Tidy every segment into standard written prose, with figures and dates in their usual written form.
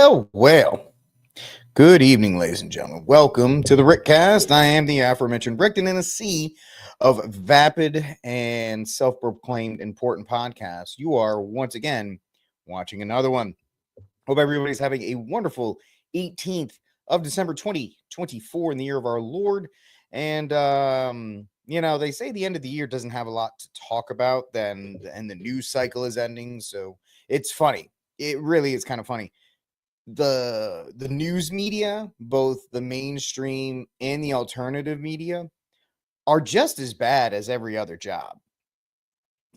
Oh, well. Good evening, ladies and gentlemen. Welcome to the Rickcast. I am the aforementioned Rick, and in a sea of vapid and self-proclaimed important podcasts, you are once again watching another one. Hope everybody's having a wonderful 18th of December 2024 in the year of our Lord. And they say the end of the year doesn't have a lot to talk about, and the news cycle is ending. So it's funny. It really is kind of funny. The news media, both the mainstream and the alternative media, are just as bad as every other job.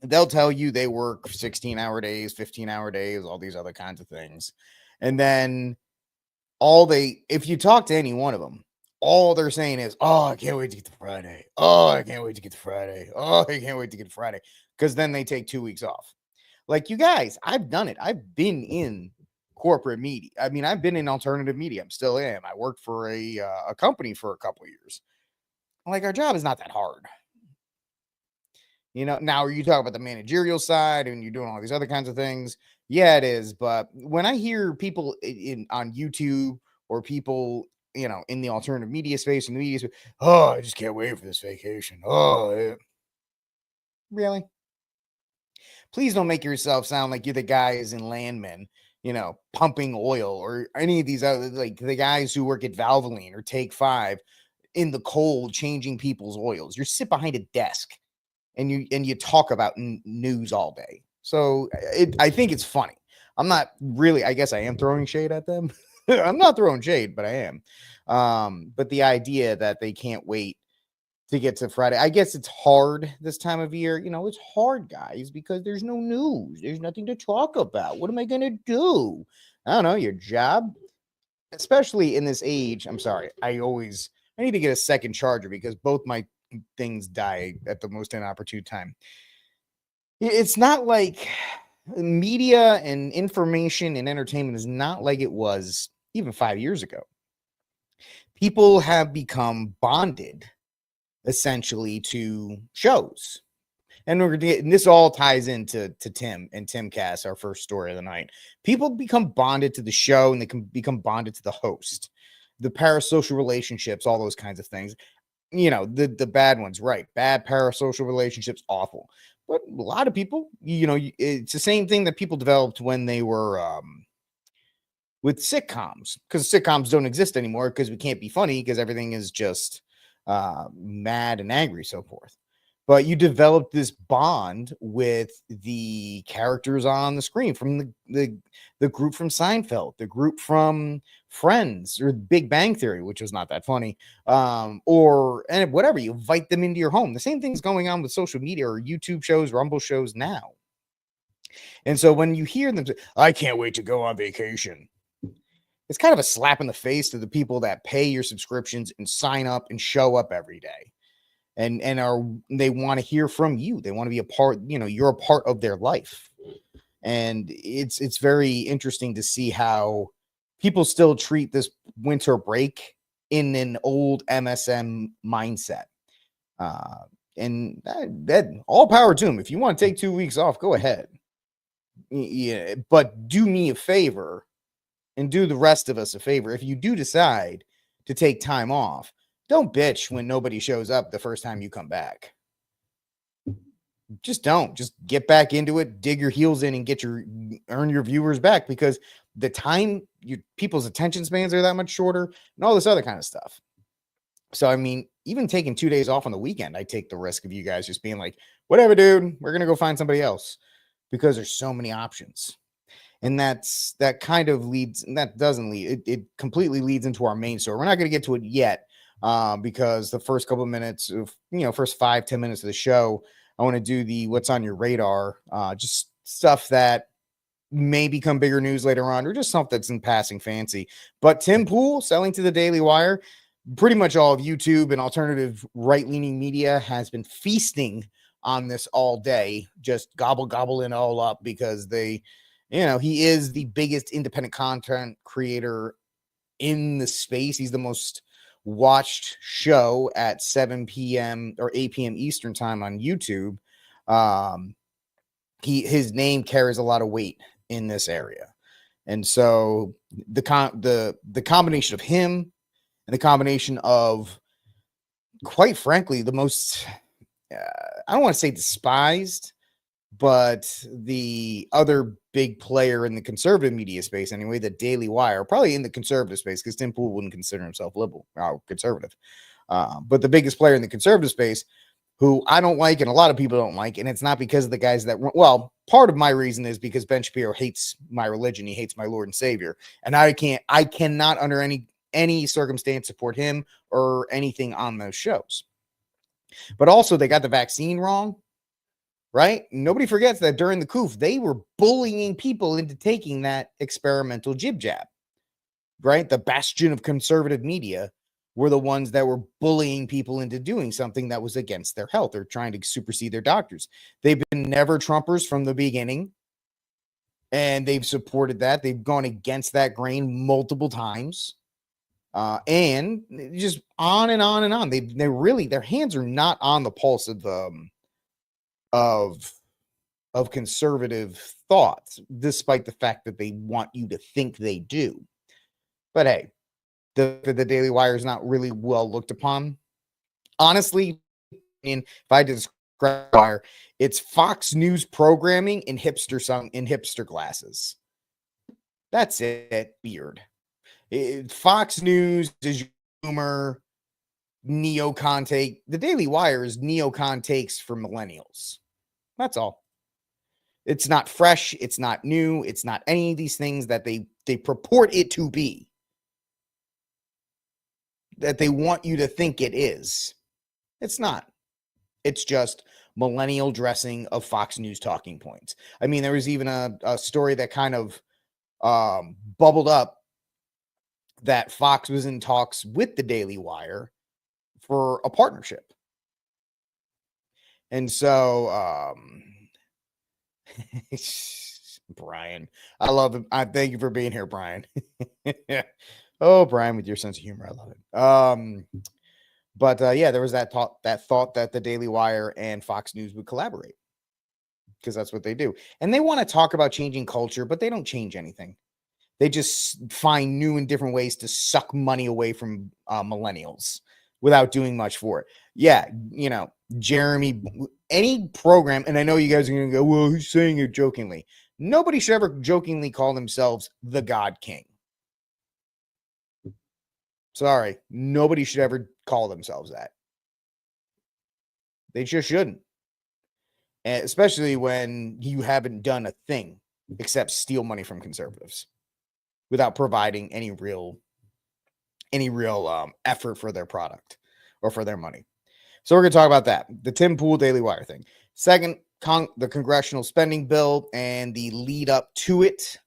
They'll tell you they work 16-hour days, 15-hour days, all these other kinds of things. And then if you talk to any one of them, all they're saying is, "Oh, I can't wait to get to Friday. Oh, I can't wait to get to Friday. Oh, I can't wait to get to Friday." Because then they take 2 weeks off. Like, you guys, I've done it. I've been in corporate media. I mean, I've been in alternative media. I'm still am. I worked for a company for a couple years. Like, our job is not that hard. Now you talk about the managerial side and you're doing all these other kinds of things. Yeah, it is. But when I hear people on YouTube or people, in the alternative media space and the media space, "Oh, I just can't wait for this vacation." Really? Please don't make yourself sound like you're the guys in Landman, pumping oil, or any of these other, like the guys who work at Valvoline or Take Five in the cold changing people's oils. You sit behind a desk and you talk about news all day. So I think it's funny. I'm not really. I guess I am throwing shade at them. I'm not throwing shade, but I am. But the idea that they can't wait to get to Friday. I guess it's hard this time of year. It's hard, guys, because there's no news. There's nothing to talk about. What am I going to do? I don't know, your job, especially in this age. I'm sorry. I need to get a second charger because both my things die at the most inopportune time. It's not like media and information and entertainment is not like it was even 5 years ago. People have become bonded essentially to shows. And this all ties into Tim and Timcast, our first story of the night. People become bonded to the show and they can become bonded to the host. The parasocial relationships, all those kinds of things. The bad ones, right? Bad parasocial relationships, awful. But a lot of people, it's the same thing that people developed when they were with sitcoms, because sitcoms don't exist anymore because we can't be funny because everything is just mad and angry, so forth. But you develop this bond with the characters on the screen, from the group from Seinfeld, the group from Friends, or Big Bang Theory, which was not that funny, and whatever. You invite them into your home. The same thing's going on with social media or YouTube shows, Rumble shows now. And so when you hear them say, "I can't wait to go on vacation," it's kind of a slap in the face to the people that pay your subscriptions and sign up and show up every day. And they want to hear from you. They want to be a part, you're a part of their life. And it's very interesting to see how people still treat this winter break in an old MSM mindset. And that all power to them. If you want to take 2 weeks off, go ahead. Yeah, but do me a favor and do the rest of us a favor. If you do decide to take time off, don't bitch when nobody shows up the first time you come back. Just don't. Just get back into it, dig your heels in, and earn your viewers back, because the time people's attention spans are that much shorter and all this other kind of stuff. So, I mean, even taking 2 days off on the weekend, I take the risk of you guys just being like, "Whatever, dude, we're going to go find somebody else," because there's so many options. And that doesn't lead, it completely leads into our main story. We're not going to get to it yet, because the first couple of minutes of, first 5-10 minutes of the show, I want to do the what's on your radar, just stuff that may become bigger news later on, or just something that's in passing fancy. But Tim Pool selling to the Daily Wire. Pretty much all of YouTube and alternative right-leaning media has been feasting on this all day, just gobble it all up, because he is the biggest independent content creator in the space. He's the most watched show at 7 p.m. or 8 p.m. Eastern time on YouTube. His name carries a lot of weight in this area. And so the combination of him and the combination of, quite frankly, the most, I don't want to say despised, but the other big player in the conservative media space, anyway, the Daily Wire, probably in the conservative space, because Tim Pool wouldn't consider himself liberal or conservative. But the biggest player in the conservative space, who I don't like and a lot of people don't like, and it's not because of the guys that, well, part of my reason is because Ben Shapiro hates my religion. He hates my Lord and Savior. And I cannot under any circumstance support him or anything on those shows. But also they got the vaccine wrong, right? Nobody forgets that during the coup, they were bullying people into taking that experimental jib jab, right? The bastion of conservative media were the ones that were bullying people into doing something that was against their health or trying to supersede their doctors. They've been never Trumpers from the beginning, and they've supported that. They've gone against that grain multiple times, and just on and on and on. They really, their hands are not on the pulse of conservative thoughts, despite the fact that they want you to think they do. But hey, the Daily Wire is not really well looked upon. Honestly, if I had to describe Wire, it's Fox News programming in hipster glasses. That's it. Weird. Fox News is humor, neocon take. The Daily Wire is neocon takes for millennials. That's all. It's not fresh. It's not new. It's not any of these things that they purport it to be, that they want you to think it is. It's not. It's just millennial dressing of Fox News talking points. I mean, there was even a story that kind of bubbled up that Fox was in talks with the Daily Wire for a partnership. And so, Brian, I love him. I thank you for being here, Brian. Oh, Brian, with your sense of humor, I love it. But yeah, there was that thought that the Daily Wire and Fox News would collaborate, because that's what they do. And they want to talk about changing culture, but they don't change anything. They just find new and different ways to suck money away from millennials without doing much for it. Yeah, Jeremy, any program, and I know you guys are going to go, well, who's saying it jokingly? Nobody should ever jokingly call themselves the God King. Sorry, nobody should ever call themselves that. They just shouldn't. And especially when you haven't done a thing except steal money from conservatives without providing any real effort for their product or for their money. So we're going to talk about that, the Tim Pool Daily Wire thing. Second, the congressional spending bill and the lead up to it.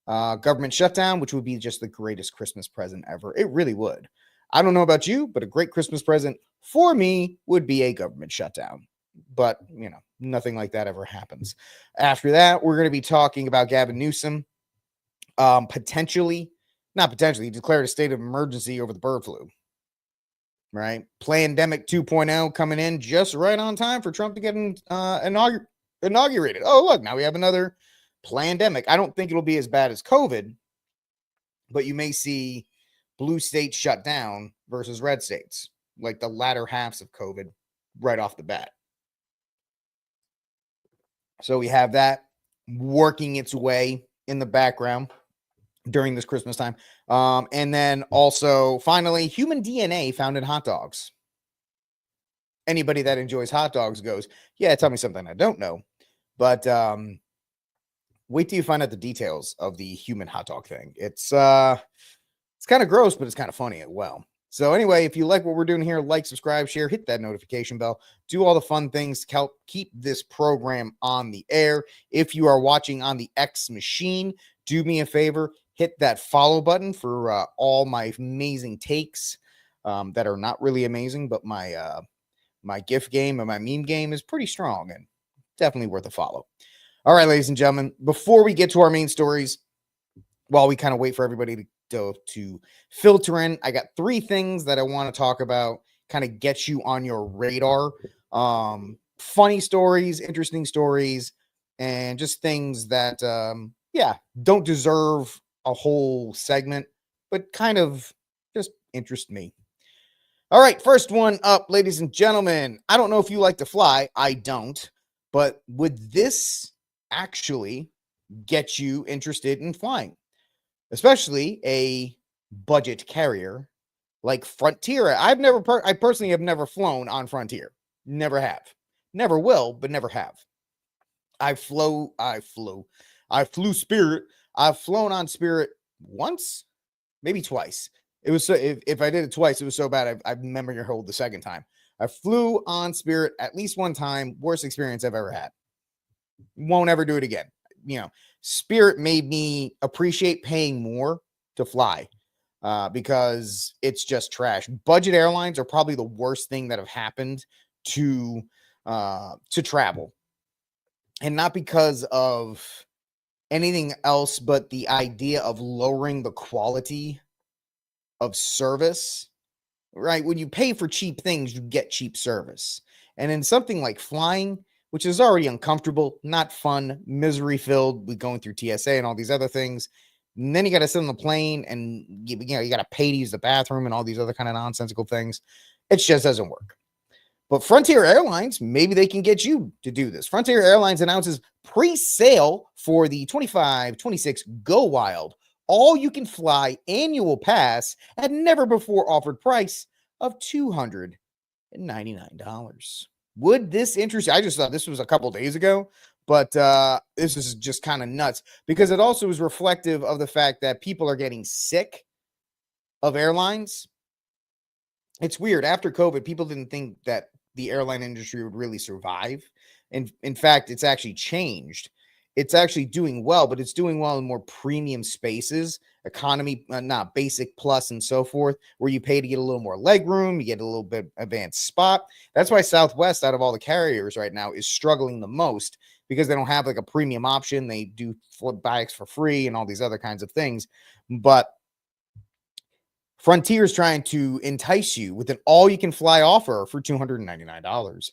Government shutdown, which would be just the greatest Christmas present ever. It really would. I don't know about you, but a great Christmas present for me would be a government shutdown. But, nothing like that ever happens. After that, we're going to be talking about Gavin Newsom not potentially declared a state of emergency over the bird flu. Right? Plandemic 2.0 coming in just right on time for Trump to get inaugurated. Oh, look, now we have another plandemic. I don't think it'll be as bad as COVID, but you may see blue states shut down versus red states, like the latter halves of COVID right off the bat. So we have that working its way in the background during this Christmas time. And then also, finally, human DNA found in hot dogs. Anybody that enjoys hot dogs goes, yeah, tell me something I don't know. But wait till you find out the details of the human hot dog thing. It's kind of gross, but it's kind of funny as well. So anyway, if you like what we're doing here, like, subscribe, share, hit that notification bell, do all the fun things to help keep this program on the air. If you are watching on the X machine, do me a favor, hit that follow button for all my amazing takes that are not really amazing, but my GIF game and my meme game is pretty strong and definitely worth a follow. All right, ladies and gentlemen, before we get to our main stories, while we kind of wait for everybody to filter in, I got 3 things that I want to talk about, kind of get you on your radar. Funny stories, interesting stories, and just things that, yeah, don't deserve a whole segment, but kind of just interest me. All right, first one up, ladies and gentlemen. I don't know if you like to fly. I don't. But would this actually get you interested in flying? Especially a budget carrier like Frontier. I personally have never flown on Frontier. Never have. Never will, but never have. I flew Spirit. I've flown on Spirit once, maybe twice. It was so if I did it twice, it was so bad I remember your hold the second time. I flew on Spirit at least one time. Worst experience I've ever had. Won't ever do it again. You know, Spirit made me appreciate paying more to fly because it's just trash. Budget airlines are probably the worst thing that have happened to travel, and not because of anything else, but the idea of lowering the quality of service, right? When you pay for cheap things, you get cheap service. And in something like flying, which is already uncomfortable, not fun, misery filled with going through TSA and all these other things. And then you got to sit on the plane and you got to pay to use the bathroom and all these other kind of nonsensical things. It just doesn't work. But Frontier Airlines, maybe they can get you to do this. Frontier Airlines announces pre-sale for the 25-26 Go Wild all-you-can-fly annual pass at never-before offered price of $299. Would this interest you? I just thought this was a couple days ago, but this is just kind of nuts because it also is reflective of the fact that people are getting sick of airlines. It's weird. After COVID, people didn't think that the airline industry would really survive. And in fact, it's actually changed. It's actually doing well, but it's doing well in more premium spaces, economy, not basic plus and so forth, where you pay to get a little more leg room, you get a little bit advanced spot. That's why Southwest, out of all the carriers right now, is struggling the most because they don't have like a premium option. They do bikes for free and all these other kinds of things. But Frontier is trying to entice you with an all-you-can-fly offer for $299.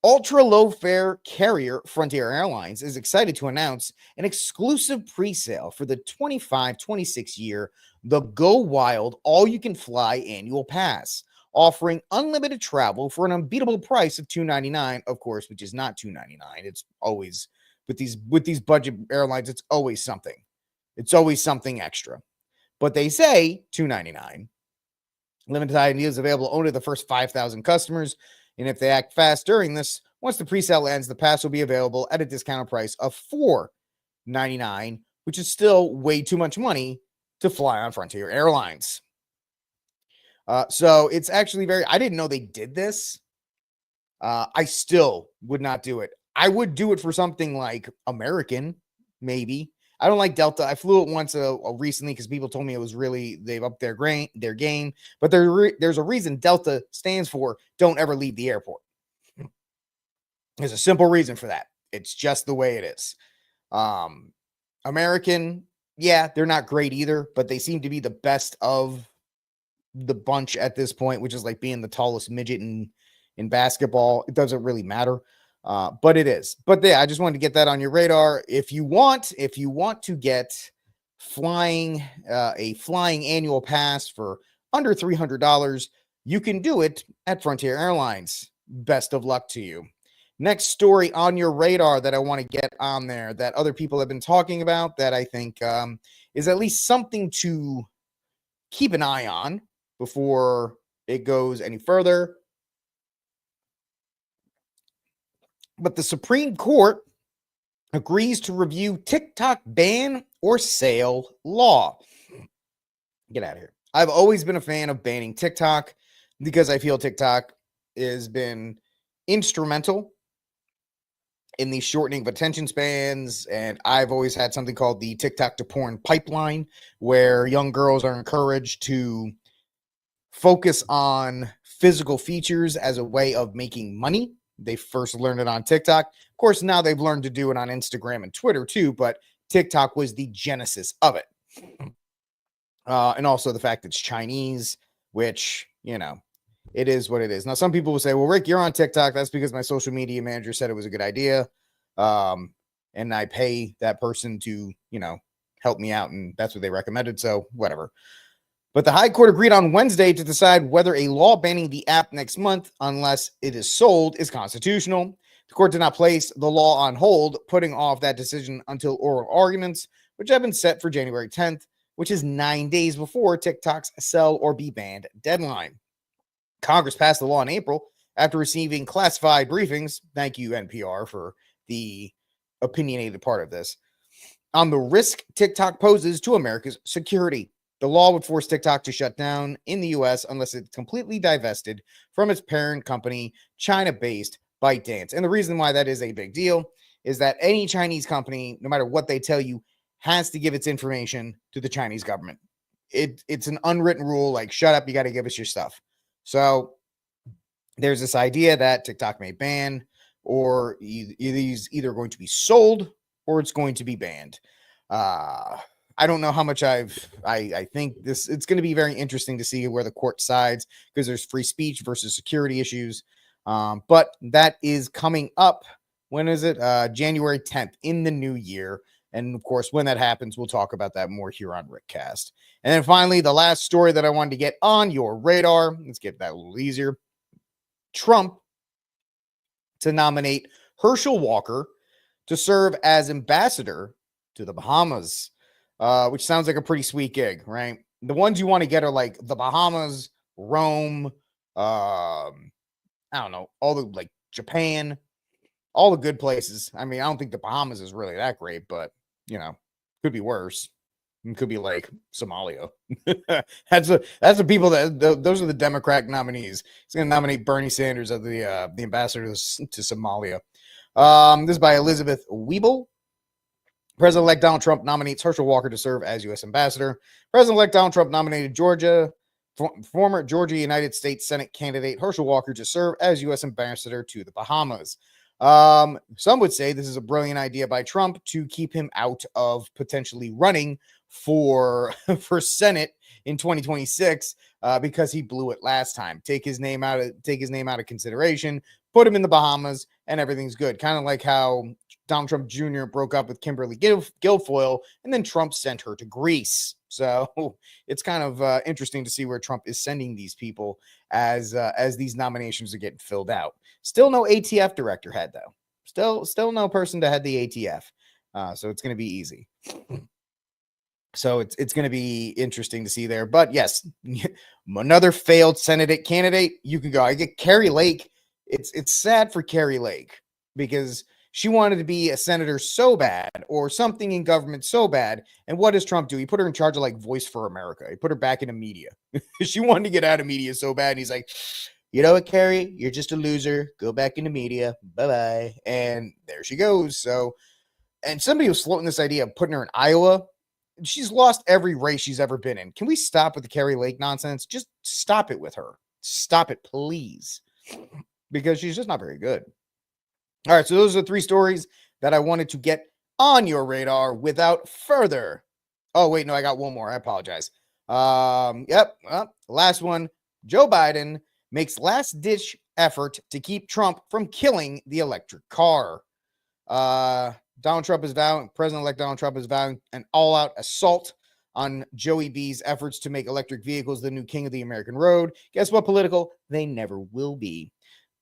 Ultra-low fare carrier Frontier Airlines is excited to announce an exclusive pre-sale for the 25-26 year The Go Wild all-you-can-fly annual pass, offering unlimited travel for an unbeatable price of $299, of course, which is not $299. It's always with these budget airlines, it's always something. It's always something extra. But they say $299. Limited time deals available only to the first 5,000 customers. And if they act fast during this, once the pre-sale ends, the pass will be available at a discounted price of $499, which is still way too much money to fly on Frontier Airlines. So it's actually I didn't know they did this. I still would not do it. I would do it for something like American, maybe. I don't like Delta. I flew it once recently because people told me it was really, they've upped their game. But there's a reason Delta stands for don't ever leave the airport. There's a simple reason for that. It's just the way it is. American, yeah, they're not great either, but they seem to be the best of the bunch at this point, which is like being the tallest midget in basketball. It doesn't really matter. But it is. But yeah, I just wanted to get that on your radar. If you want to get a flying annual pass for under $300, you can do it at Frontier Airlines. Best of luck to you. Next story on your radar that I want to get on there that other people have been talking about that I think is at least something to keep an eye on before it goes any further. But the Supreme Court agrees to review TikTok ban or sale law. Get out of here. I've always been a fan of banning TikTok because I feel TikTok has been instrumental in the shortening of attention spans. And I've always had something called the TikTok to porn pipeline, where young girls are encouraged to focus on physical features as a way of making money. They first learned it on TikTok. Of course, now they've learned to do it on Instagram and Twitter too, but TikTok was the genesis of it. And also the fact it's Chinese, which, it is what it is. Now, some people will say, well, Rick, you're on TikTok. That's because my social media manager said it was a good idea. And and I pay that person to, help me out, and that's what they recommended. So whatever. But the High Court agreed on Wednesday to decide whether a law banning the app next month, unless it is sold, is constitutional. The court did not place the law on hold, putting off that decision until oral arguments, which have been set for January 10th, which is 9 days before TikTok's sell or be banned deadline. Congress passed the law in April after receiving classified briefings. Thank you, NPR, for the opinionated part of this. On the risk TikTok poses to America's security. The law would force TikTok to shut down in the U.S. unless it's completely divested from its parent company, China-based ByteDance. And the reason why that is a big deal is that any Chinese company, no matter what they tell you, has to give its information to the Chinese government. It's an unwritten rule, like, shut up, you got to give us your stuff. So there's this idea that TikTok may ban, or either going to be sold or it's going to be banned. I don't know how much I think it's going to be very interesting to see where the court sides, because there's free speech versus security issues. But that is coming up. When is it? January 10th in the new year. And of course, when that happens, we'll talk about that more here on Rickcast. And then finally, the last story that I wanted to get on your radar. Let's get that a little easier. Trump to nominate Herschel Walker to serve as ambassador to the Bahamas, which sounds like a pretty sweet gig, right? The ones you want to get are like the Bahamas, Rome, I don't know, all the, like, Japan, all the good places. I mean, I don't think the Bahamas is really that great, but, could be worse. It could be like Somalia. That's the people those are the Democratic nominees. He's going to nominate Bernie Sanders as the ambassador to Somalia. This is by Elizabeth Wiebel. President-elect Donald Trump nominates Herschel Walker to serve as U.S. ambassador. President-elect Donald Trump nominated former Georgia United States Senate candidate Herschel Walker to serve as U.S. ambassador to the Bahamas. Some would say this is a brilliant idea by Trump to keep him out of potentially running for Senate in 2026 because he blew it last time. Take his name out of consideration, put him in the Bahamas, and everything's good. Kind of like how Donald Trump Jr. broke up with Kimberly Guilfoyle, and then Trump sent her to Greece. So it's kind of interesting to see where Trump is sending these people as these nominations are getting filled out. Still no ATF director head, though. Still no person to head the ATF. So it's going to be easy. So it's going to be interesting to see there. But yes, another failed Senate candidate. You can go. I get Carrie Lake. It's sad for Carrie Lake because she wanted to be a senator so bad, or something in government so bad. And what does Trump do? He put her in charge of, like, Voice for America. He put her back into media. She wanted to get out of media so bad. And he's like, you know what, Carrie? You're just a loser. Go back into media. Bye-bye. And there she goes. So, and somebody was floating this idea of putting her in Iowa. She's lost every race she's ever been in. Can we stop with the Carrie Lake nonsense? Just stop it with her. Stop it, please. Because she's just not very good. All right, so those are the three stories that I wanted to get on your radar without further. Oh, wait, no, I got one more. I apologize. Last one. Joe Biden makes last-ditch effort to keep Trump from killing the electric car. President-elect Donald Trump is vowing an all-out assault on Joey B's efforts to make electric vehicles the new king of the American road. Guess what, political? They never will be.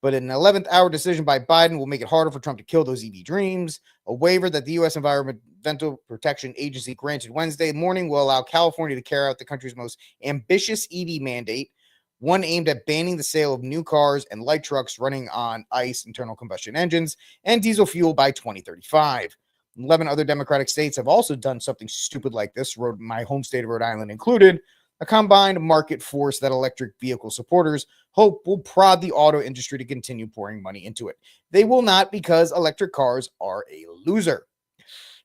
But an 11th hour decision by Biden will make it harder for Trump to kill those EV dreams. A waiver that the U.S. Environmental Protection Agency granted Wednesday morning will allow California to carry out the country's most ambitious EV mandate, one aimed at banning the sale of new cars and light trucks running on ICE, internal combustion engines, and diesel fuel by 2035. 11 other Democratic states have also done something stupid like this, my home state of Rhode Island included. A combined market force that electric vehicle supporters hope will prod the auto industry to continue pouring money into it. They will not, because electric cars are a loser.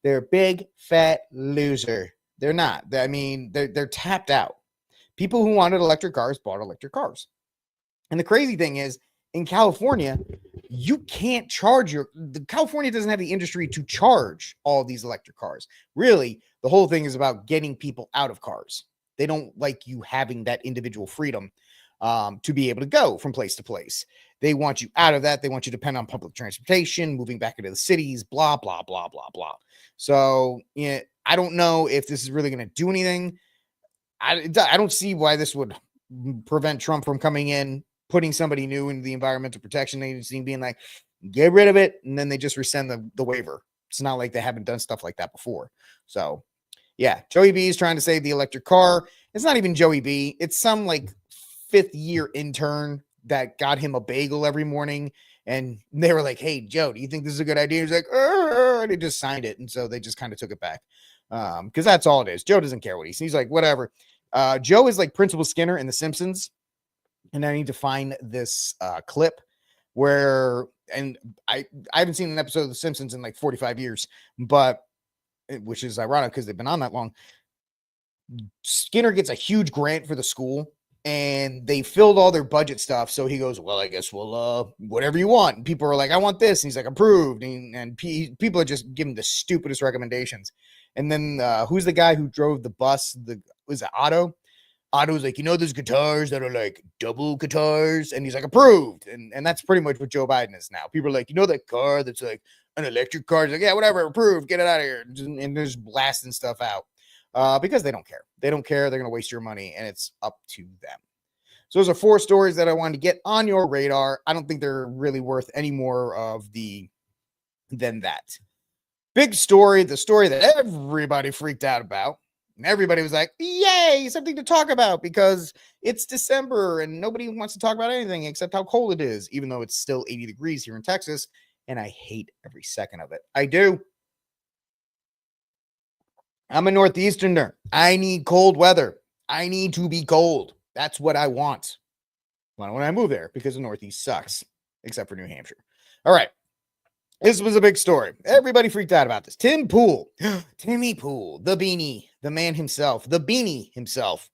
They're a big, fat loser. They're not. I mean, they're tapped out. People who wanted electric cars bought electric cars. And the crazy thing is, in California, you can't charge California doesn't have the industry to charge all these electric cars. Really, the whole thing is about getting people out of cars. They don't like you having that individual freedom. to be able to go from place to place. They want you out of that. They want you to depend on public transportation, moving back into the cities, blah, blah, blah, blah, blah. So, yeah, I don't know if this is really going to do anything. I don't see why this would prevent Trump from coming in, putting somebody new into the Environmental Protection Agency and being like, get rid of it. And then they just rescind the waiver. It's not like they haven't done stuff like that before. So, yeah, Joey B is trying to save the electric car. It's not even Joey B. It's some like 5th-year intern that got him a bagel every morning. And they were like, hey, Joe, do you think this is a good idea? He's like, and he just signed it. And so they just kind of took it back. Because that's all it is. Joe doesn't care what he sees. He's like, whatever. Joe is like Principal Skinner in The Simpsons. And I need to find this clip where, and I haven't seen an episode of The Simpsons in like 45 years, but which is ironic because they've been on that long. Skinner gets a huge grant for the school and they filled all their budget stuff. So he goes, well, I guess we'll, whatever you want. And people are like, I want this. And he's like, approved. And people are just giving the stupidest recommendations. And then who's the guy who drove the bus? Was it Otto? Otto's like, there's guitars that are like double guitars. And he's like, approved. And that's pretty much what Joe Biden is now. People are like, that car that's like an electric car? He's like, yeah, whatever, approved. Get it out of here. And they're just blasting stuff out because they don't care. They don't care. They're going to waste your money and it's up to them. So those are 4 stories that I wanted to get on your radar. I don't think they're really worth any more of than that. Big story, the story that everybody freaked out about. And everybody was like, yay, something to talk about because it's December and nobody wants to talk about anything except how cold it is, even though it's still 80 degrees here in Texas. And I hate every second of it. I do. I'm a Northeasterner. I need cold weather. I need to be cold. That's what I want. When I move there because the Northeast sucks, except for New Hampshire. All right. This was a big story. Everybody freaked out about this. Tim Pool. Timmy Pool, the beanie, the man himself, the beanie himself.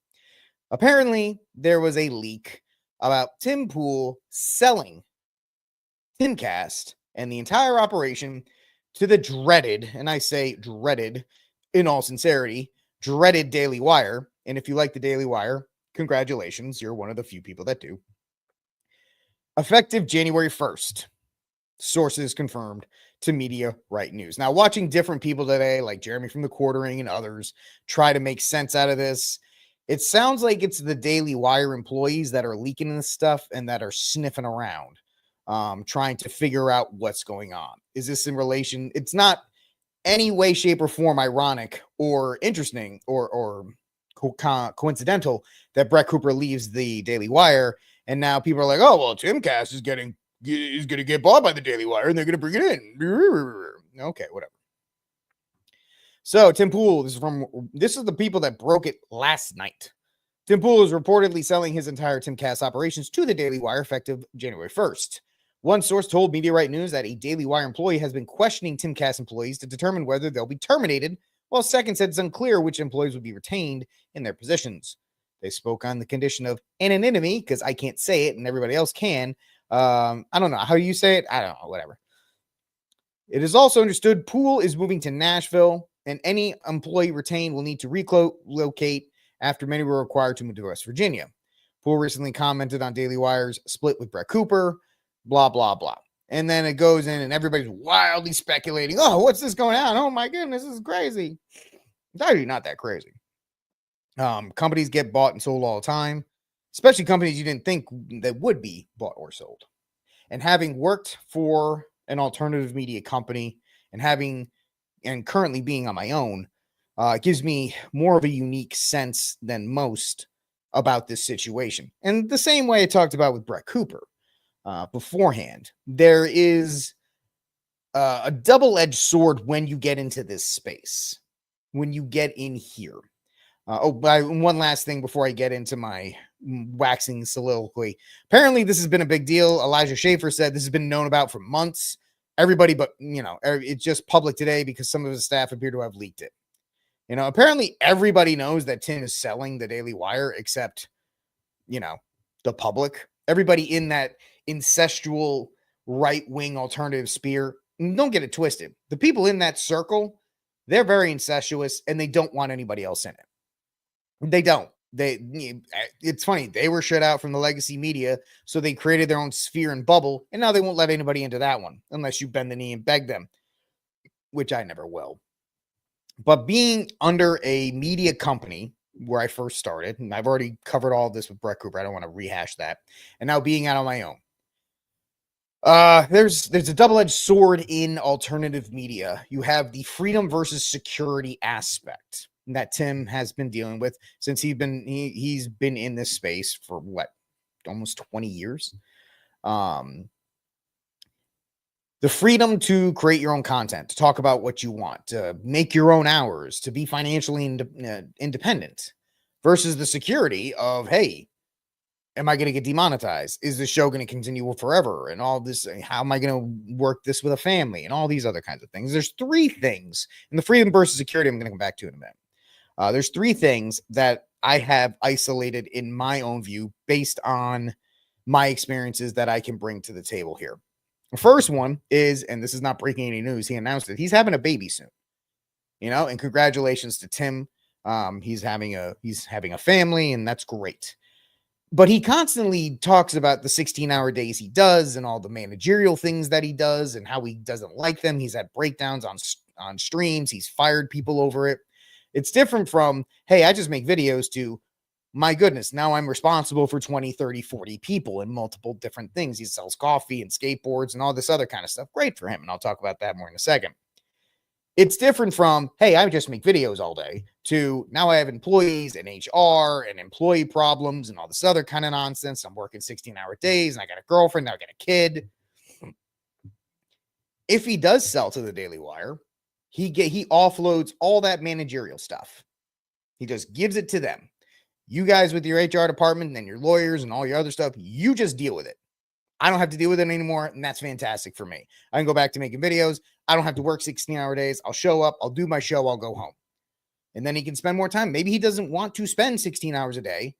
Apparently, there was a leak about Tim Pool selling Timcast and the entire operation to the dreaded, and I say dreaded in all sincerity, dreaded Daily Wire. And if you like the Daily Wire, congratulations. You're one of the few people that do. Effective January 1st. Sources confirmed to Media Right News. Now, watching different people today, like Jeremy from The Quartering and others, try to make sense out of this, it sounds like it's the Daily Wire employees that are leaking this stuff and that are sniffing around, trying to figure out what's going on. Is this in relation? It's not any way, shape, or form ironic or interesting or coincidental that Brett Cooper leaves the Daily Wire, and now people are like, oh, well, Timcast is going to get bought by the Daily Wire and they're going to bring it in. Okay, whatever. So Tim Pool, this is the people that broke it last night. Tim Pool is reportedly selling his entire Timcast operations to the Daily Wire effective January 1st. One source told Media Right News that a Daily Wire employee has been questioning Timcast employees to determine whether they'll be terminated, while second said it's unclear which employees would be retained in their positions. They spoke on the condition of anonymity because I can't say it and everybody else can. I don't know how you say it. I don't know, whatever. It is also understood Pool is moving to Nashville and any employee retained will need to relocate after many were required to move to West Virginia. Pool recently commented on Daily Wire's split with Brett Cooper, blah, blah, blah. And then it goes in and everybody's wildly speculating. Oh, what's this going on? Oh my goodness, this is crazy. It's actually not that crazy. Companies get bought and sold all the time, especially companies you didn't think that would be bought or sold. And having worked for an alternative media company and currently being on my own, gives me more of a unique sense than most about this situation. And the same way I talked about with Brett Cooper beforehand, there is a double-edged sword when you get into this space, when you get in here. One last thing before I get into my waxing soliloquy. Apparently, this has been a big deal. Elijah Schaefer said this has been known about for months. Everybody, but, it's just public today because some of his staff appear to have leaked it. Apparently everybody knows that Tim is selling the Daily Wire except, the public. Everybody in that incestual right-wing alternative sphere. Don't get it twisted. The people in that circle, they're very incestuous and they don't want anybody else in it. They don't. it's funny, they were shut out from the legacy media, so they created their own sphere and bubble, and now they won't let anybody into that one unless you bend the knee and beg them, which I never will. But being under a media company where I first started, and I've already covered all this with Brett Cooper, I don't want to rehash that, and now being out on my own, there's a double-edged sword in alternative media. You have the freedom versus security aspect that Tim has been dealing with since he's been in this space for what, almost 20 years. The freedom to create your own content, to talk about what you want, to make your own hours, to be financially independent, versus the security of, hey, am I going to get demonetized? Is the show going to continue forever? And all this, how am I going to work this with a family and all these other kinds of things? There's three things, and the freedom versus security I'm going to come back to in a minute. There's three things that I have isolated in my own view based on my experiences that I can bring to the table here. The first one is, and this is not breaking any news, he announced that he's having a baby soon, and congratulations to Tim. He's having a family, and that's great. But he constantly talks about the 16-hour days he does and all the managerial things that he does and how he doesn't like them. He's had breakdowns on streams. He's fired people over it. It's different from, hey, I just make videos, to, my goodness, now I'm responsible for 20, 30, 40 people and multiple different things. He sells coffee and skateboards and all this other kind of stuff. Great for him. And I'll talk about that more in a second. It's different from, hey, I just make videos all day, to now I have employees and HR and employee problems and all this other kind of nonsense. I'm working 16-hour days and I got a girlfriend, now I got a kid. If he does sell to the Daily Wire, he offloads all that managerial stuff. He just gives it to them. You guys with your HR department and your lawyers and all your other stuff, you just deal with it. I don't have to deal with it anymore, and that's fantastic for me. I can go back to making videos. I don't have to work 16-hour days. I'll show up. I'll do my show. I'll go home. And then he can spend more time. Maybe he doesn't want to spend 16 hours a day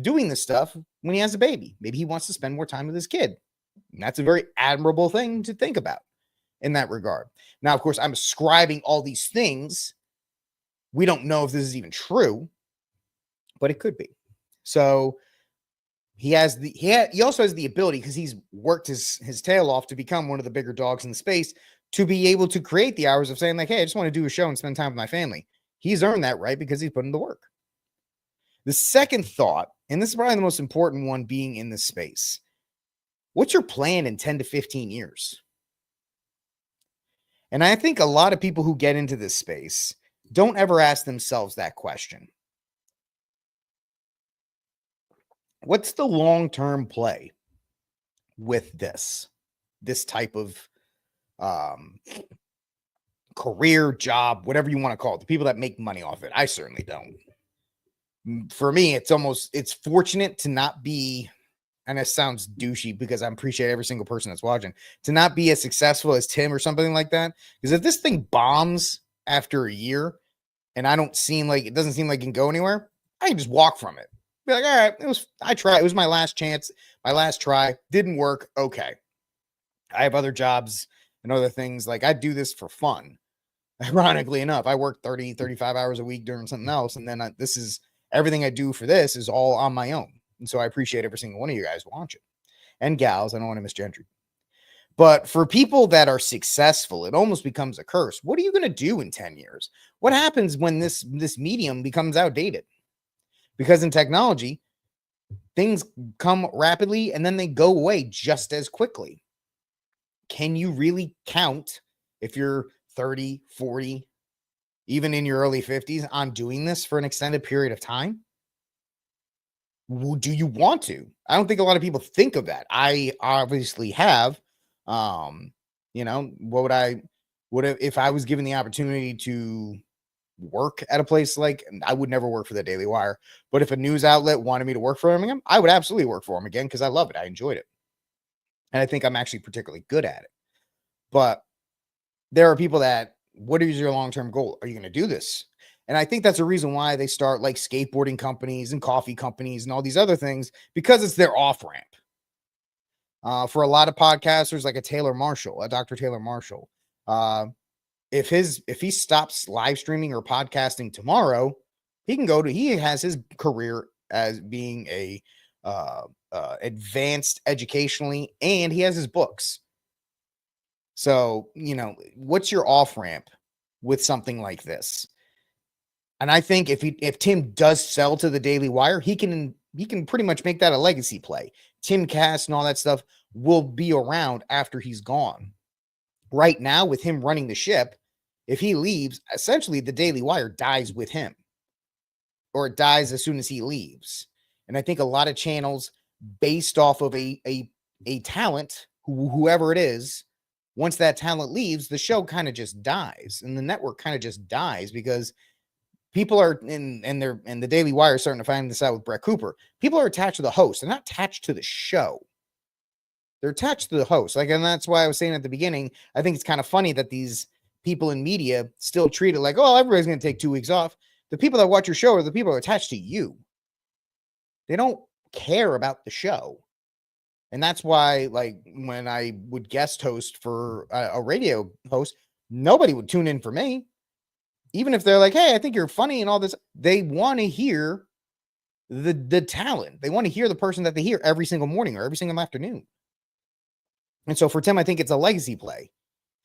doing this stuff when he has a baby. Maybe he wants to spend more time with his kid. And that's a very admirable thing to think about in that regard. Now, of course, I'm ascribing all these things. We don't know if this is even true, but it could be. So he also has the ability, because he's worked his tail off to become one of the bigger dogs in the space, to be able to create the hours of saying, like, hey, I just want to do a show and spend time with my family. He's earned that right because he's put in the work. The second thought, and this is probably the most important one being in this space, what's your plan in 10 to 15 years? And I think a lot of people who get into this space don't ever ask themselves that question. What's the long-term play with this type of career, job, whatever you want to call it, the people that make money off it? I certainly don't. For me, it's fortunate to not be, and it sounds douchey because I appreciate every single person that's watching, to not be as successful as Tim or something like that. Because if this thing bombs after a year and it doesn't seem like it can go anywhere, I can just walk from it. Be like, all right, I tried. It was my last chance, my last try. Didn't work. Okay. I have other jobs and other things. Like, I do this for fun. Ironically enough, I work 30, 35 hours a week doing something else. And then everything I do for this is all on my own. And so I appreciate every single one of you guys watching, and gals. I don't want to misgender. But for people that are successful, it almost becomes a curse. What are you going to do in 10 years? What happens when this medium becomes outdated? Because in technology, things come rapidly and then they go away just as quickly. Can you really count, if you're 30, 40, even in your early 50s, on doing this for an extended period of time? Do you want to? I don't think a lot of people think of that. I obviously have. If I was given the opportunity to work at a place, like, I would never work for the Daily Wire, but if a news outlet wanted me to work for them, I would absolutely work for them again, because I love it. I enjoyed it. And I think I'm actually particularly good at it. But there are people that, what is your long-term goal? Are you going to do this? And I think that's a reason why they start like skateboarding companies and coffee companies and all these other things, because it's their off-ramp. For a lot of podcasters, like a Dr. Taylor Marshall, if he stops live streaming or podcasting tomorrow, he has his career as being a advanced educationally, and he has his books. So, what's your off ramp with something like this? And I think if Tim does sell to the Daily Wire, he can pretty much make that a legacy play. Tim Cass and all that stuff will be around after he's gone. Right now, with him running the ship, if he leaves, essentially the Daily Wire dies with him, or it dies as soon as he leaves. And I think a lot of channels based off of a talent, whoever it is, once that talent leaves, the show kind of just dies, and the network kind of just dies, because people are and the Daily Wire is starting to find this out with Brett Cooper. People are attached to the host. They're not attached to the show. They're attached to the host. And that's why I was saying at the beginning, I think it's kind of funny that these people in media still treat it like, oh, everybody's going to take 2 weeks off. The people that watch your show are the people who are attached to you. They don't care about the show. And that's why, when I would guest host for a radio host, nobody would tune in for me. Even if they're like, hey, I think you're funny and all this, they want to hear the talent. They want to hear the person that they hear every single morning or every single afternoon. And so for Tim, I think it's a legacy play.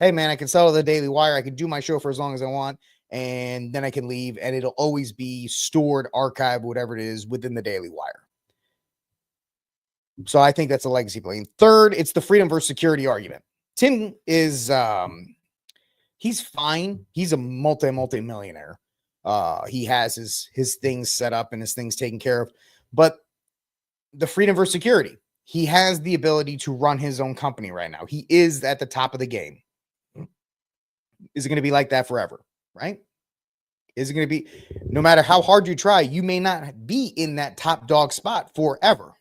Hey, man, I can sell to the Daily Wire. I can do my show for as long as I want, and then I can leave, and it'll always be stored, archived, whatever it is, within the Daily Wire. So I think that's a legacy play. And third, it's the freedom versus security argument. Tim is he's fine. He's a multi-millionaire. He has his things set up and his things taken care of. But the freedom versus security, he has the ability to run his own company right now. He is at the top of the game. Is it going to be like that forever? Right? Is it going to be, no matter how hard you try, you may not be in that top dog spot forever.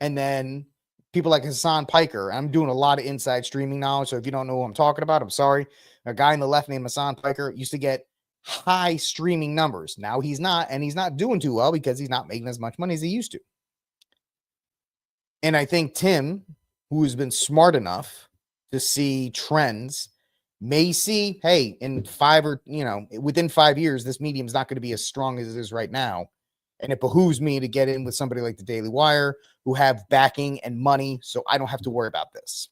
And then people like Hassan Piker, I'm doing a lot of inside streaming knowledge, so if you don't know who I'm talking about, I'm sorry. A guy in the left named Hassan Piker used to get high streaming numbers. Now he's not, and he's not doing too well because he's not making as much money as he used to. And I think Tim, who's been smart enough to see trends, may see, hey, in within 5 years, this medium is not going to be as strong as it is right now. And it behooves me to get in with somebody like the Daily Wire who have backing and money, so I don't have to worry about this.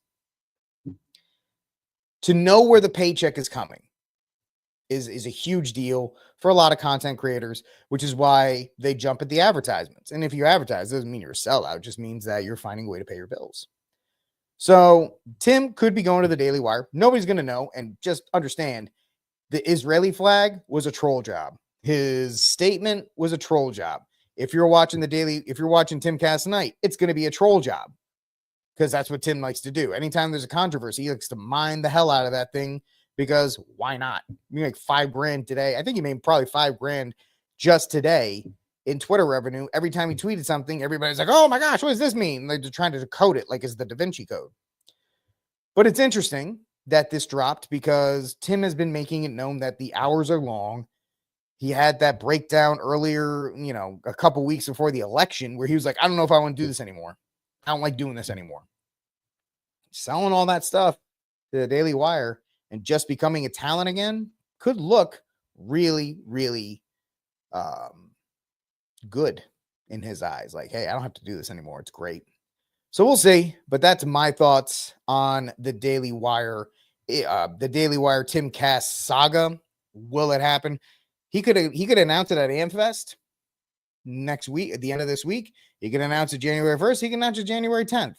To know where the paycheck is coming is a huge deal for a lot of content creators, which is why they jump at the advertisements. And if you advertise, it doesn't mean you're a sellout. It just means that you're finding a way to pay your bills. So Tim could be going to the Daily Wire. Nobody's going to know. And just understand, the Israeli flag was a troll job. His statement was a troll job. If you're watching Tim Cass tonight, it's going to be a troll job, because that's what Tim likes to do. Anytime there's a controversy, he likes to mine the hell out of that thing, because why not? You make $5,000 today. I think he made probably $5,000 just today in Twitter revenue. Every time he tweeted something, everybody's like, oh my gosh, what does this mean? They're trying to decode it like it's the Da Vinci Code. But it's interesting that this dropped, because Tim has been making it known that the hours are long. He had that breakdown earlier, a couple weeks before the election, where he was like, I don't know if I want to do this anymore. I don't like doing this anymore. Selling all that stuff to the Daily Wire and just becoming a talent again could look really, really good in his eyes. Like, hey, I don't have to do this anymore. It's great. So we'll see. But that's my thoughts on the Daily Wire Tim Cass saga. Will it happen? He could announce it at AmFest next week, at the end of this week. He could announce it January 1st. He can announce it January 10th.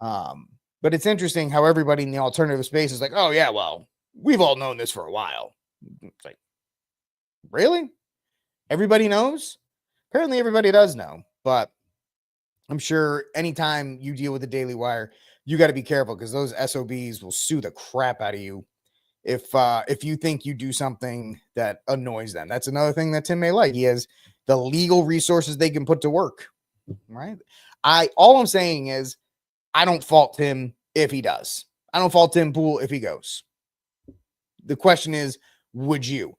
But it's interesting how everybody in the alternative space is like, oh, yeah, well, we've all known this for a while. It's like, really? Everybody knows? Apparently everybody does know. But I'm sure anytime you deal with the Daily Wire, you got to be careful, because those SOBs will sue the crap out of you if you think you do something that annoys them. That's another thing that Tim may like. He has the legal resources they can put to work, right? All I'm saying is, I don't fault Tim if he does. I don't fault Tim Pool if he goes. The question is, would you?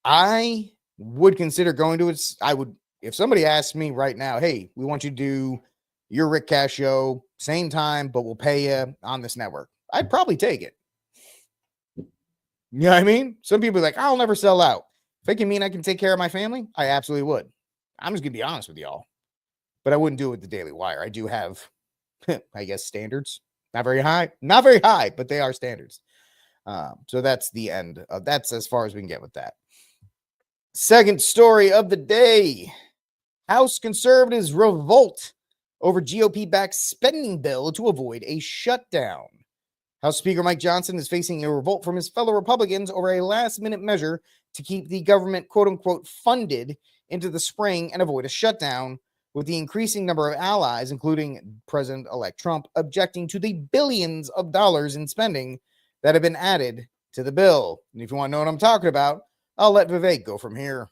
I would consider going to it. I would, if somebody asked me right now, hey, we want you to do your Rick Cash show, same time, but we'll pay you on this network, I'd probably take it. You know what I mean? Some people are like, I'll never sell out. If If it can mean I can take care of my family, I absolutely would. I'm just going to be honest with y'all. But I wouldn't do it with the Daily Wire. I do have, I guess, standards. Not very high. Not very high, but they are standards. So that's the end. That's as far as we can get with that. Second story of the day. House conservatives revolt over GOP-backed spending bill to avoid a shutdown. House Speaker Mike Johnson is facing a revolt from his fellow Republicans over a last-minute measure to keep the government, quote-unquote, funded into the spring and avoid a shutdown, with the increasing number of allies, including President-elect Trump, objecting to the billions of dollars in spending that have been added to the bill. And if you want to know what I'm talking about, I'll let Vivek go from here.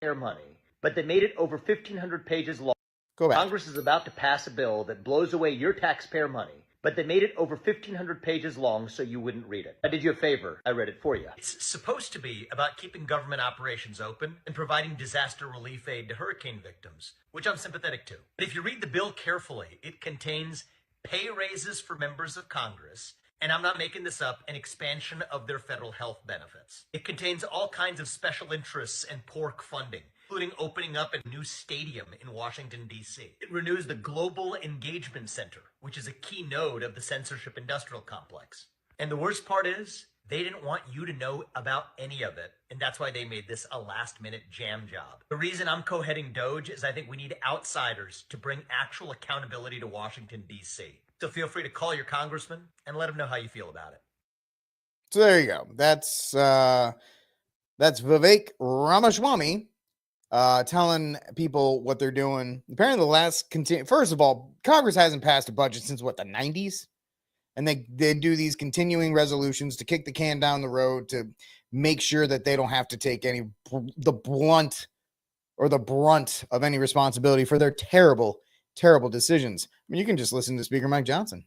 Money, but they made it over 1,500 pages long. Go back. Congress is about to pass a bill that blows away your taxpayer money, but they made it over 1,500 pages long so you wouldn't read it. I did you a favor. I read it for you. It's supposed to be about keeping government operations open and providing disaster relief aid to hurricane victims, which I'm sympathetic to. But if you read the bill carefully, it contains pay raises for members of Congress, and I'm not making this up, an expansion of their federal health benefits. It contains all kinds of special interests and pork funding, including opening up a new stadium in Washington, D.C. It renews the Global Engagement Center, which is a key node of the censorship industrial complex. And the worst part is, they didn't want you to know about any of it, and that's why they made this a last-minute jam job. The reason I'm co-heading DOGE is I think we need outsiders to bring actual accountability to Washington, D.C. So feel free to call your congressman and let him know how you feel about it. So there you go. That's Vivek Ramaswamy telling people what they're doing. Apparently, first of all, Congress hasn't passed a budget since what, the 90s? And they do these continuing resolutions to kick the can down the road to make sure that they don't have to take the brunt of any responsibility for their terrible decisions. I mean, you can just listen to Speaker Mike Johnson.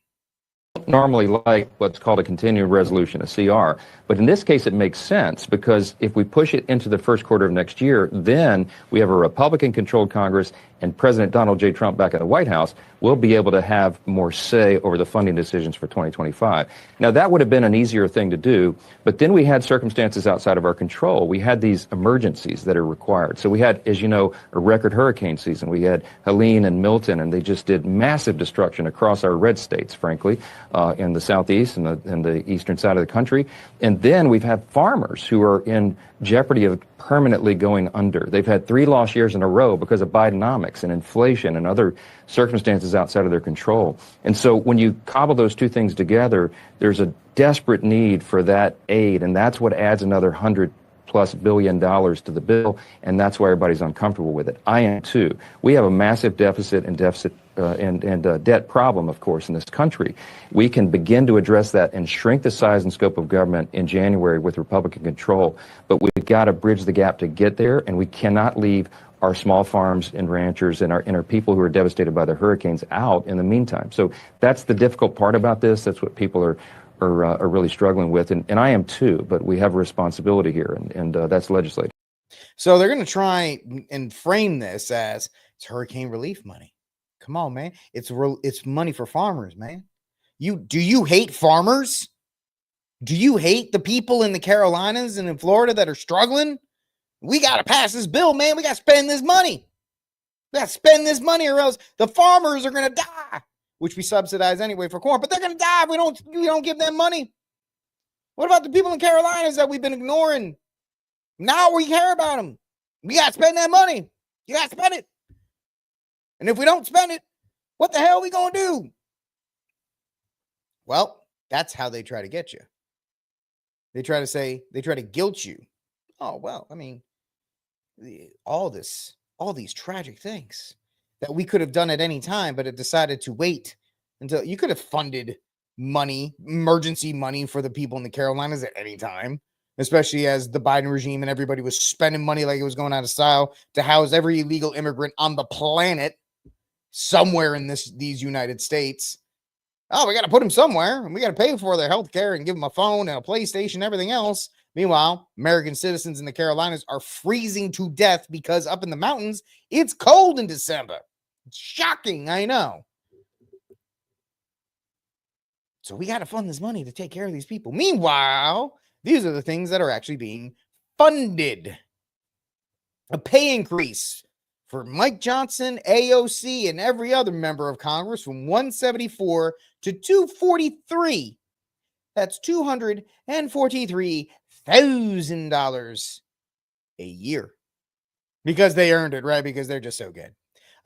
Normally like what's called a continuing resolution, a CR. But in this case, it makes sense because if we push it into the first quarter of next year, then we have a Republican-controlled Congress and President Donald J. Trump back at the White House will be able to have more say over the funding decisions for 2025. Now, that would have been an easier thing to do, but then we had circumstances outside of our control. We had these emergencies that are required. So we had, as you know, a record hurricane season. We had Helene and Milton, and they just did massive destruction across our red states, frankly, in the southeast and the eastern side of the country. And then we've had farmers who are in jeopardy of permanently going under. They've had 3 lost years in a row because of Bidenomics and inflation and other circumstances outside of their control. And so when you cobble those two things together, there's a desperate need for that aid, and that's what adds another $100+ billion to the bill, and that's why everybody's uncomfortable with it. I am too. We have a massive deficit and debt problem, of course, in this country. We can begin to address that and shrink the size and scope of government in January with Republican control, but we've got to bridge the gap to get there, and we cannot leave our small farms and ranchers and our people who are devastated by the hurricanes out in the meantime. So that's the difficult part about this. That's what people are really struggling with, and I am too, but we have a responsibility here, and that's legislative. So they're going to try and frame this as it's hurricane relief money. Come on, man. It's money for farmers, man. Do you hate farmers? Do you hate the people in the Carolinas and in Florida that are struggling? We got to pass this bill, man. We got to spend this money. We got to spend this money or else the farmers are going to die, which we subsidize anyway for corn, but they're going to die if we don't give them money. What about the people in Carolinas that we've been ignoring? Now we care about them. We got to spend that money. You got to spend it. And if we don't spend it, what the hell are we going to do? Well, that's how they try to get you. They try to guilt you. Oh, well, I mean, all these tragic things that we could have done at any time, but it decided to wait until you could have funded emergency money for the people in the Carolinas at any time, especially as the Biden regime and everybody was spending money like it was going out of style to house every illegal immigrant on the planet somewhere in these United States. Oh, we got to put them somewhere, and we got to pay for their health care and give them a phone and a PlayStation and everything else. Meanwhile, American citizens in the Carolinas are freezing to death because up in the mountains, it's cold in December. It's shocking, I know. So we got to fund this money to take care of these people. Meanwhile, these are the things that are actually being funded a pay increase for Mike Johnson, AOC, and every other member of Congress from $174 to $243. That's $243,000 a year. Because they earned it, right? Because they're just so good.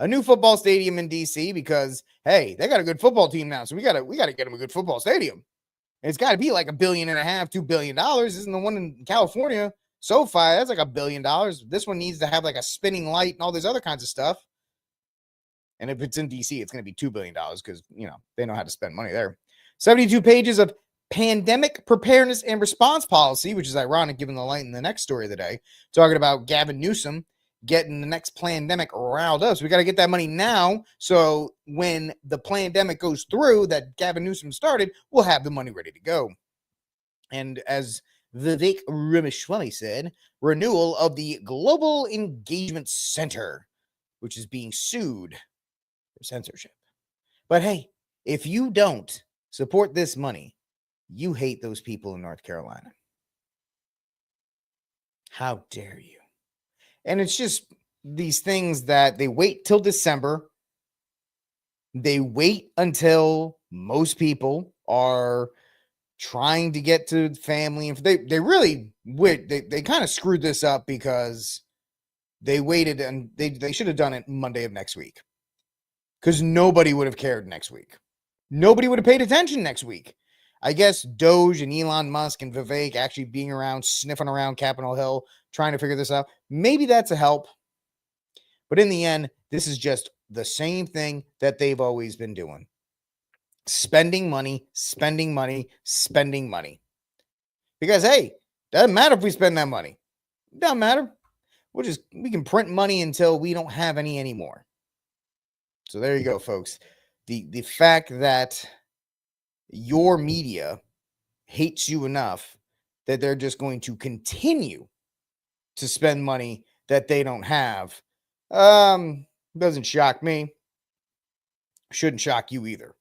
A new football stadium in DC because, hey, they got a good football team now. So we gotta get them a good football stadium. And it's got to be like $1.5 billion, $2 billion. Isn't the one in California? SoFi, that's like $1 billion. This one needs to have like a spinning light and all this other kinds of stuff. And if it's in DC, it's going to be $2 billion because, they know how to spend money there. 72 pages of pandemic preparedness and response policy, which is ironic given the light in the next story of the day, talking about Gavin Newsom getting the next pandemic riled up. So we got to get that money now. So when the pandemic goes through that Gavin Newsom started, we'll have the money ready to go. And as Vivek Ramaswamy said, renewal of the Global Engagement Center, which is being sued for censorship. But hey, if you don't support this money, you hate those people in North Carolina. How dare you? And it's just these things that they wait till December. They wait until most people are trying to get to family. And they really would. They kind of screwed this up because they waited and they should have done it Monday of next week. Because nobody would have cared next week. Nobody would have paid attention next week. I guess Doge and Elon Musk and Vivek actually being around, sniffing around Capitol Hill, trying to figure this out. Maybe that's a help. But in the end, this is just the same thing that they've always been doing. Spending money, spending money, spending money. Because, hey, doesn't matter if we spend that money. Doesn't matter. We can print money until we don't have any anymore. So there you go, folks. The fact that your media hates you enough that they're just going to continue to spend money that they don't have doesn't shock me. Shouldn't shock you either.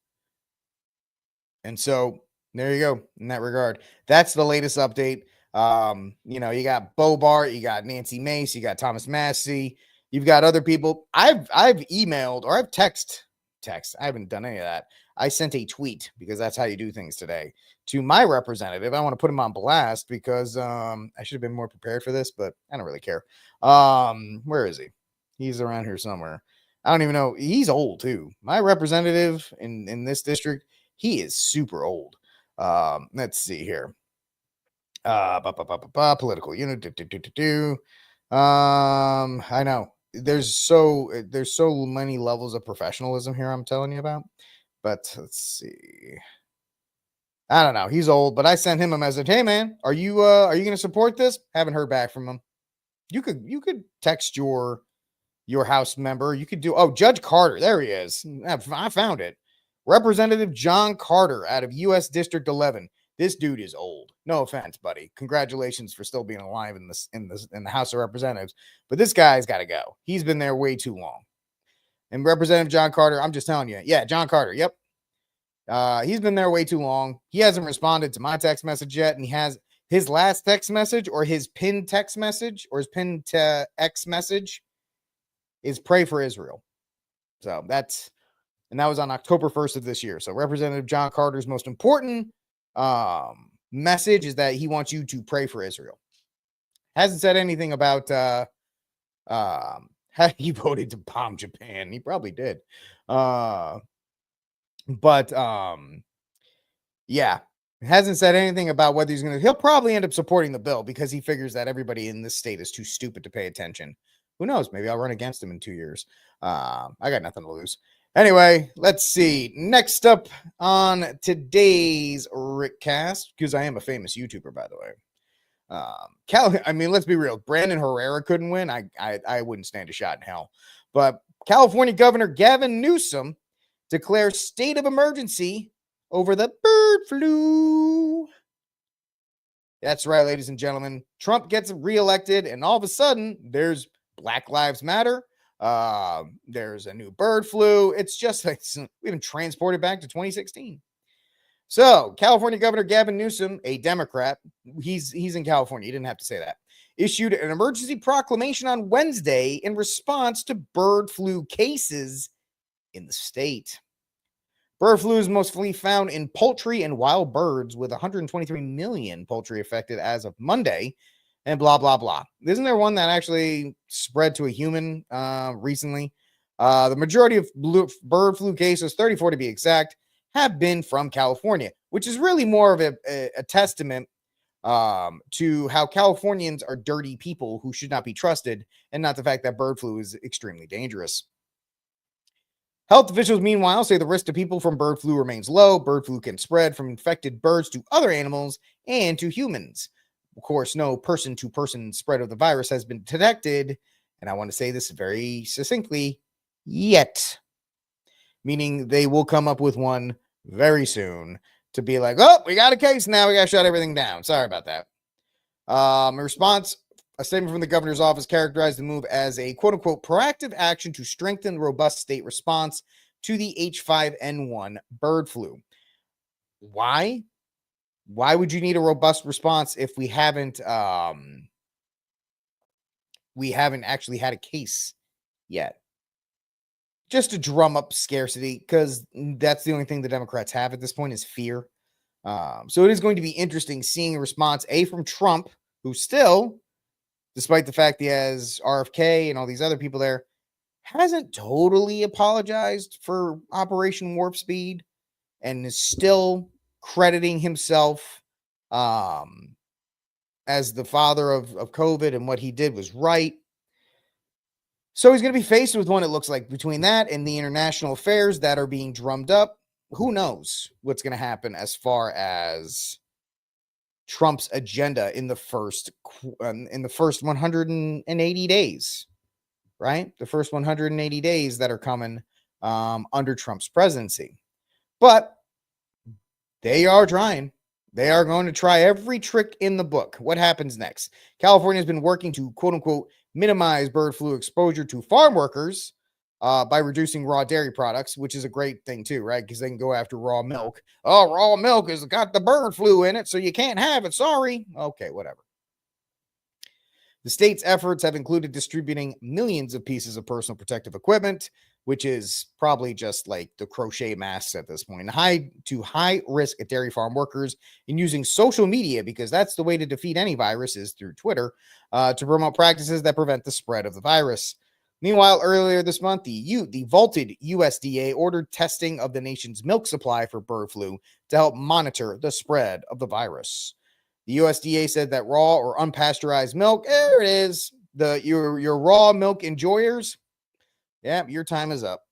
And so there you go in that regard. That's the latest update. You got Bobart, you got Nancy Mace, you got Thomas Massey, you've got other people. I've emailed or I've text. I haven't done any of that. I sent a tweet because that's how you do things today to my representative. I want to put him on blast because I should have been more prepared for this, but I don't really care. Where is he? He's around here somewhere. I don't even know. He's old too. My representative in this district, he is super old. Let's see here. Political unit. I know. There's so many levels of professionalism here I'm telling you about. But let's see. I don't know. He's old, but I sent him a message. Hey man, are you going to support this? Haven't heard back from him. You could text your House member. You could do Judge Carter. There he is. I found it. Representative John Carter out of U.S. District 11. This dude is old. No offense, buddy. Congratulations for still being alive in the House of Representatives. But this guy's got to go. He's been there way too long. And Representative John Carter, I'm just telling you. Yeah, John Carter. Yep. He's been there way too long. He hasn't responded to my text message yet. And he has his last text message or his pinned text message or his pinned to X message is pray for Israel. So that was on October 1st of this year. So Representative John Carter's most important message is that he wants you to pray for Israel. Hasn't said anything about how he voted to bomb Japan. He probably did. But yeah, hasn't said anything about whether he'll probably end up supporting the bill because he figures that everybody in this state is too stupid to pay attention. Who knows? Maybe I'll run against him in 2 years. I got nothing to lose. Anyway, let's see. Next up on today's Rickcast, because I am a famous YouTuber, by the way. Let's be real. Brandon Herrera couldn't win. I wouldn't stand a shot in hell. But California Governor Gavin Newsom declares state of emergency over the bird flu. That's right, ladies and gentlemen. Trump gets reelected, and all of a sudden, there's Black Lives Matter. There's a new bird flu. It's just like we've been transported back to 2016. So California Governor Gavin Newsom, a Democrat, he's in California. You didn't have to say that. issued an emergency proclamation on Wednesday in response to bird flu cases in the state. Bird flu is mostly found in poultry and wild birds, with 123 million poultry affected as of Monday, and blah, blah, blah. Isn't there one that actually spread to a human recently? The majority of bird flu cases, 34 to be exact, have been from California, which is really more of a testament to how Californians are dirty people who should not be trusted, and not the fact that bird flu is extremely dangerous. Health officials, meanwhile, say the risk to people from bird flu remains low. Bird flu can spread from infected birds to other animals and to humans. Of course, no person-to-person spread of the virus has been detected, and I want to say this very succinctly, yet. Meaning they will come up with one very soon to be like, oh, we got a case now, we got to shut everything down. Sorry about that. In response, a statement from the governor's office characterized the move as a quote-unquote proactive action to strengthen the robust state response to the H5N1 bird flu. Why? Why would you need a robust response if we haven't actually had a case yet? Just to drum up scarcity, because that's the only thing the Democrats have at this point is fear. So it is going to be interesting seeing a response, from Trump, who still, despite the fact he has RFK and all these other people there, hasn't totally apologized for Operation Warp Speed and is still crediting himself as the father of COVID, and what he did was right. So he's going to be faced with one, it looks like, between that and the international affairs that are being drummed up. Who knows what's going to happen as far as Trump's agenda in the first 180 days, right? The first 180 days that are coming under Trump's presidency. But they are trying. They are going to try every trick in the book. What happens next? California has been working to, quote unquote, minimize bird flu exposure to farm workers by reducing raw dairy products, which is a great thing too, right? Because they can go after raw milk. Oh, raw milk has got the bird flu in it, so you can't have it. Sorry. Okay, whatever. The state's efforts have included distributing millions of pieces of personal protective equipment, which is probably just like the crochet masks at this point, to high risk dairy farm workers, and using social media, because that's the way to defeat any virus, is through Twitter, to promote practices that prevent the spread of the virus. Meanwhile, earlier this month, the vaulted USDA ordered testing of the nation's milk supply for bird flu to help monitor the spread of the virus. The USDA said that raw or unpasteurized milk, there it is, your raw milk enjoyers, your time is up.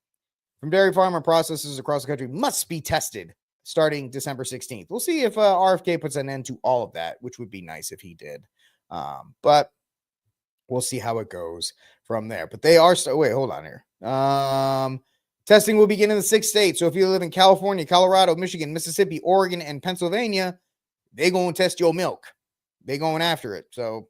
From dairy farm and processors across the country must be tested starting December 16th. We'll see if RFK puts an end to all of that, which would be nice if he did. But we'll see how it goes from there. But they are wait, hold on here. Testing will begin in the 6 states. So if you live in California, Colorado, Michigan, Mississippi, Oregon, and Pennsylvania, they going to test your milk. They going after it. So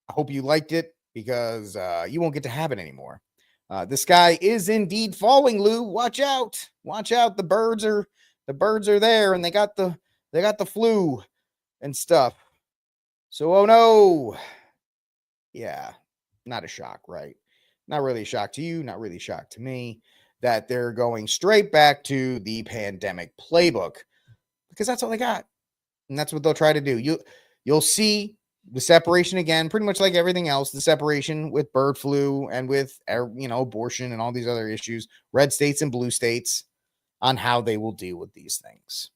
I hope you liked it, because you won't get to have it anymore. The sky is indeed falling, Lou. Watch out. Watch out. The birds are there, and they got the flu and stuff. So, oh no. Yeah, not a shock, right? Not really a shock to you, not really a shock to me, that they're going straight back to the pandemic playbook, because that's all they got. And that's what they'll try to do. You'll see the separation again, pretty much like everything else, the separation with bird flu and with, abortion and all these other issues, red states and blue states, on how they will deal with these things.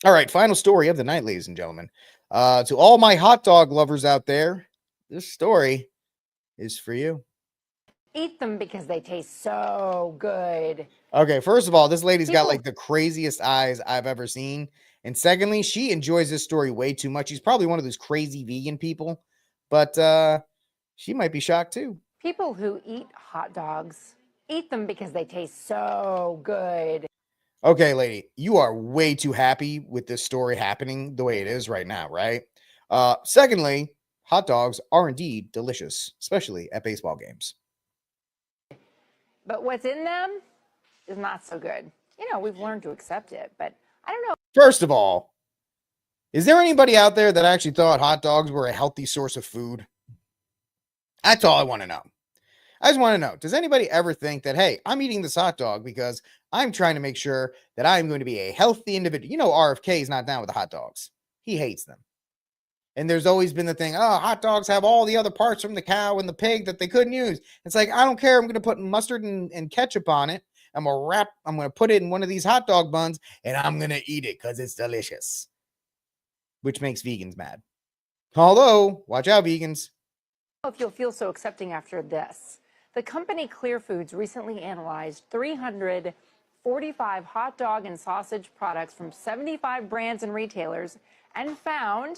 All right, final story of the night, ladies and gentlemen. To all my hot dog lovers out there, this story is for you. Eat them because they taste so good. Okay, first of all, this lady's got like the craziest eyes I've ever seen. And secondly, she enjoys this story way too much. She's probably one of those crazy vegan people, but she might be shocked too. People who eat hot dogs eat them because they taste so good. Okay, lady, you are way too happy with this story happening the way it is right now, right? Secondly, hot dogs are indeed delicious, especially at baseball games. But what's in them is not so good. We've learned to accept it, but I don't know. First of all, Is there anybody out there that actually thought hot dogs were a healthy source of food? That's all I want to know. I just want to know, does anybody ever think that, hey, I'm eating this hot dog because I'm trying to make sure that I'm going to be a healthy individual? You know, RFK is not down with the hot dogs. He hates them. And there's always been the thing, oh, hot dogs have all the other parts from the cow and the pig that they couldn't use. It's like, I don't care. I'm going to put mustard and ketchup on it. I'm going to put it in one of these hot dog buns and I'm going to eat it because it's delicious. Which makes vegans mad. Although, watch out, vegans. If you'll feel so accepting after this. The company Clear Foods recently analyzed 345 hot dog and sausage products from 75 brands and retailers and found,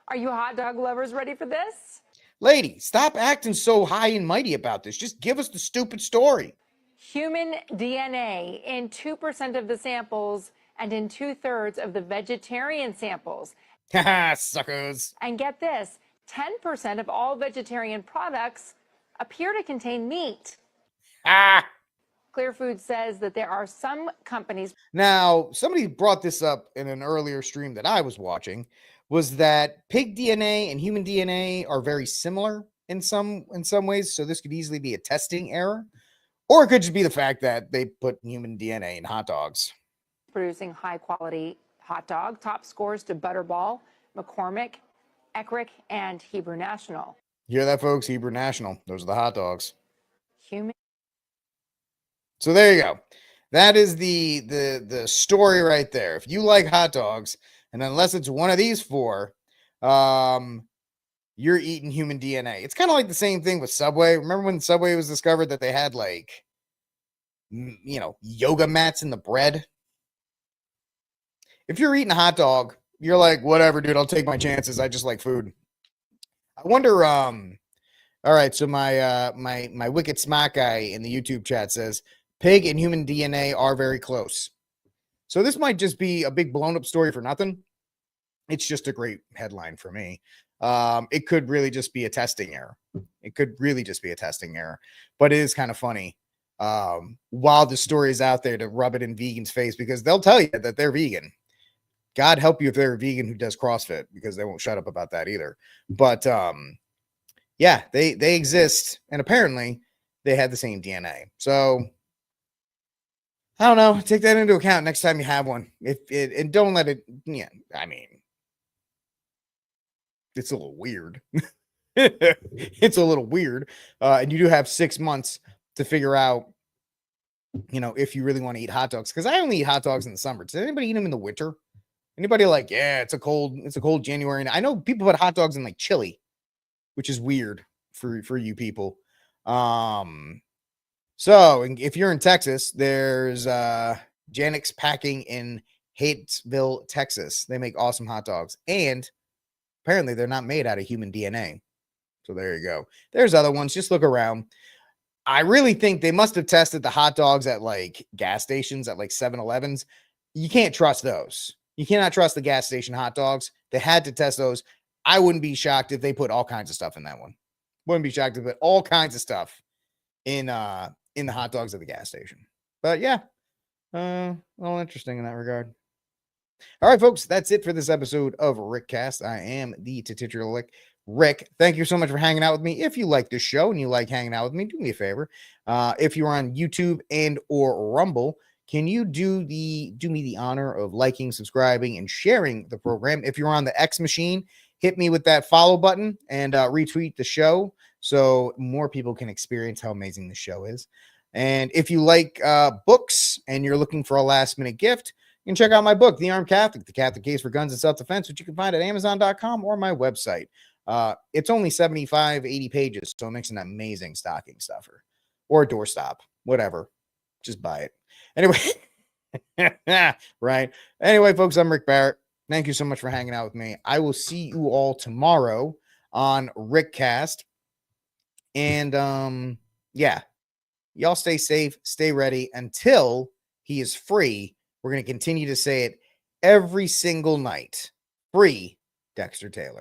are you hot dog lovers ready for this? Lady, stop acting so high and mighty about this. Just give us the stupid story. Human DNA in 2% of the samples and in 2/3 of the vegetarian samples. Haha, suckers. And get this, 10% of all vegetarian products appear to contain meat. Ah. Clear Foods says that there are some companies. Now, somebody brought this up in an earlier stream that I was watching, was that pig DNA and human DNA are very similar in some ways. So this could easily be a testing error, or it could just be the fact that they put human DNA in hot dogs. Producing high quality hot dog, top scores to Butterball, McCormick, Eckrich, and Hebrew National. You hear that, folks? Hebrew National. Those are the hot dogs. Human. So there you go. That is the story right there. If you like hot dogs, and unless it's one of these four, you're eating human DNA. It's kind of like the same thing with Subway. Remember when Subway was discovered that they had, like, you know, yoga mats in the bread? If you're eating a hot dog, you're like, whatever, dude, I'll take my chances. I just like food. I wonder, all right, so my wicked smart guy in the YouTube chat says, pig and human DNA are very close. So this might just be a big blown up story for nothing. It's just a great headline for me. It could really just be a testing error. It could really just be a testing error, but it is kind of funny. While the story is out there to rub it in vegans' face, because they'll tell you that they're vegan. God help you if they're a vegan who does CrossFit, because they won't shut up about that either. But yeah, they exist, and apparently they had the same DNA. So I don't know. Take that into account next time you have one. And don't let it. Yeah, I mean, it's a little weird. It's a little weird, and you do have 6 months to figure out, you know, if you really want to eat hot dogs. Because I only eat hot dogs in the summer. Does anybody eat them in the winter? Anybody like, yeah, it's a cold January. And I know people put hot dogs in like chili, which is weird for you people. So if you're in Texas, there's Janix Packing in Hatesville, Texas. They make awesome hot dogs, and apparently they're not made out of human DNA. So there you go. There's other ones. Just look around. I really think they must have tested the hot dogs at like gas stations, at like 7-Elevens. You can't trust those. You cannot trust the gas station hot dogs. They had to test those. I wouldn't be shocked if they put all kinds of stuff in that one. Wouldn't be shocked if they put all kinds of stuff in the hot dogs at the gas station. But yeah, all interesting in that regard. All right, folks, that's it for this episode of Rickcast. I am the titular Rick. Thank you so much for hanging out with me. If you like this show and you like hanging out with me, do me a favor. If you're on YouTube and or Rumble, can you do me the honor of liking, subscribing, and sharing the program? If you're on the X machine, hit me with that follow button and retweet the show so more people can experience how amazing the show is. And if you like books and you're looking for a last-minute gift, you can check out my book, The Armed Catholic, The Catholic Case for Guns and Self-Defense, which you can find at Amazon.com or my website. It's only 75, 80 pages, so it makes an amazing stocking stuffer or a doorstop, whatever. Just buy it. Anyway, right. Anyway, folks, I'm Rick Barrett. Thank you so much for hanging out with me. I will see you all tomorrow on Rickcast. And yeah, y'all stay safe, stay ready until he is free. We're going to continue to say it every single night. Free Dexter Taylor.